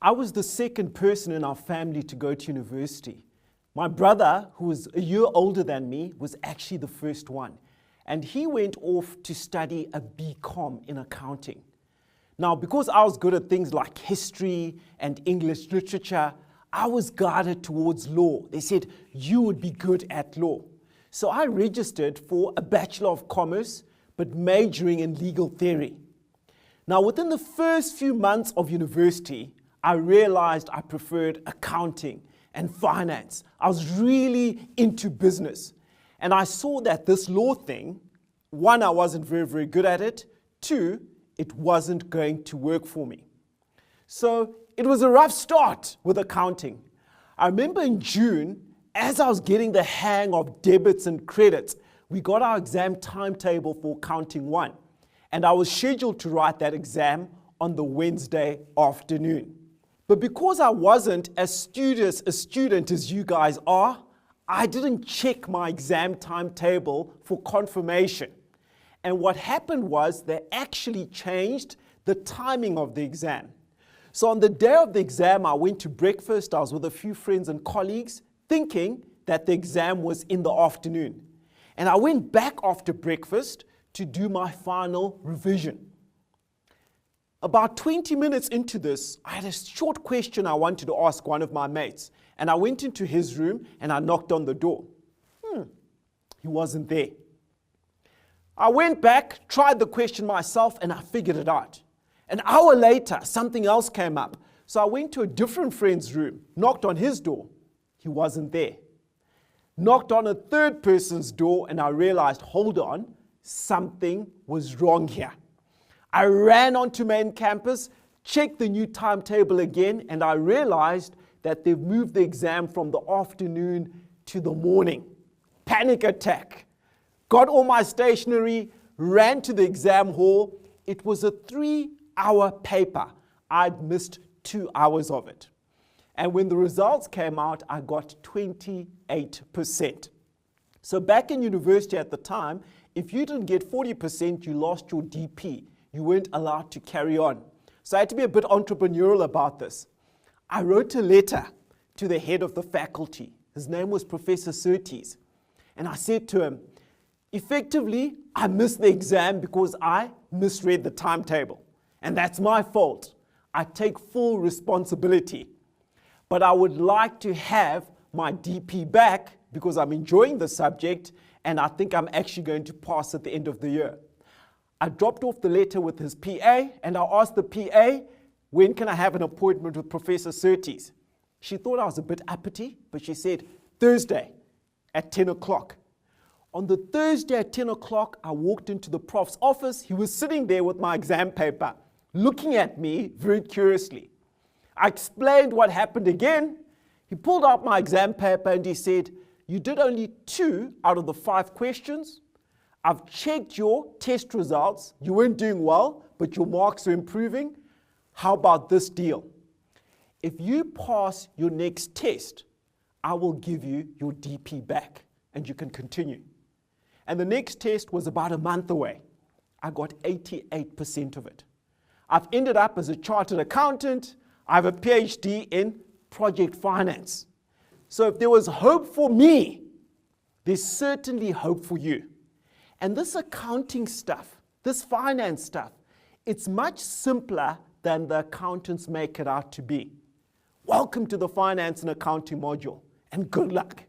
I was the second person in our family to go to university. My brother, who was a year older than me, was actually the first one. And he went off to study a BCom in accounting. Now, because I was good at things like history and English literature, I was guided towards law. They said, you would be good at law. So I registered for a Bachelor of Commerce, but majoring in legal theory. Now, within the first few months of university, I realized I preferred accounting and finance. I was really into business. And I saw that this law thing, one, I wasn't very good at it. Two, it wasn't going to work for me. So it was a rough start with accounting. I remember in June, as I was getting the hang of debits and credits, we got our exam timetable for Accounting 1. And I was scheduled to write that exam on the Wednesday afternoon. But because I wasn't as studious a student as you guys are, I didn't check my exam timetable for confirmation. And what happened was they actually changed the timing of the exam. So on the day of the exam, I went to breakfast. I was with a few friends and colleagues, thinking that the exam was in the afternoon. And I went back after breakfast to do my final revision. About 20 minutes into this, I had a short question I wanted to ask one of my mates. And I went into his room and I knocked on the door. He wasn't there. I went back, tried the question myself, and I figured it out. An hour later, something else came up. So I went to a different friend's room, knocked on his door. He wasn't there. Knocked on a third person's door, and I realized, hold on, something was wrong here. I ran onto main campus, checked the new timetable again, and I realized that they've moved the exam from the afternoon to the morning. Panic attack. Got all my stationery, ran to the exam hall. It was a 3-hour paper. I'd missed 2 hours of it. And when the results came out, I got 28%. So back in university at the time, if you didn't get 40%, you lost your DP. You weren't allowed to carry on. So I had to be a bit entrepreneurial about this. I wrote a letter to the head of the faculty. His name was Professor Surtees. And I said to him, effectively, I missed the exam because I misread the timetable. And that's my fault. I take full responsibility. But I would like to have my DP back because I'm enjoying the subject and I think I'm actually going to pass at the end of the year. I dropped off the letter with his PA and I asked the PA, when can I have an appointment with Professor Surtees? She thought I was a bit uppity, but she said, Thursday at 10 o'clock. On the Thursday at 10 o'clock, I walked into the prof's office. He was sitting there with my exam paper, looking at me very curiously. I explained what happened again. He pulled out my exam paper and he said, you did only 2 out of the 5 questions. I've checked your test results. You weren't doing well, but your marks are improving. How about this deal? If you pass your next test, I will give you your DP back and you can continue. And the next test was about a month away. I got 88% of it. I've ended up as a chartered accountant. I have a PhD in project finance. So if there was hope for me, there's certainly hope for you. And this accounting stuff, this finance stuff, it's much simpler than the accountants make it out to be. Welcome to the finance and accounting module, and good luck.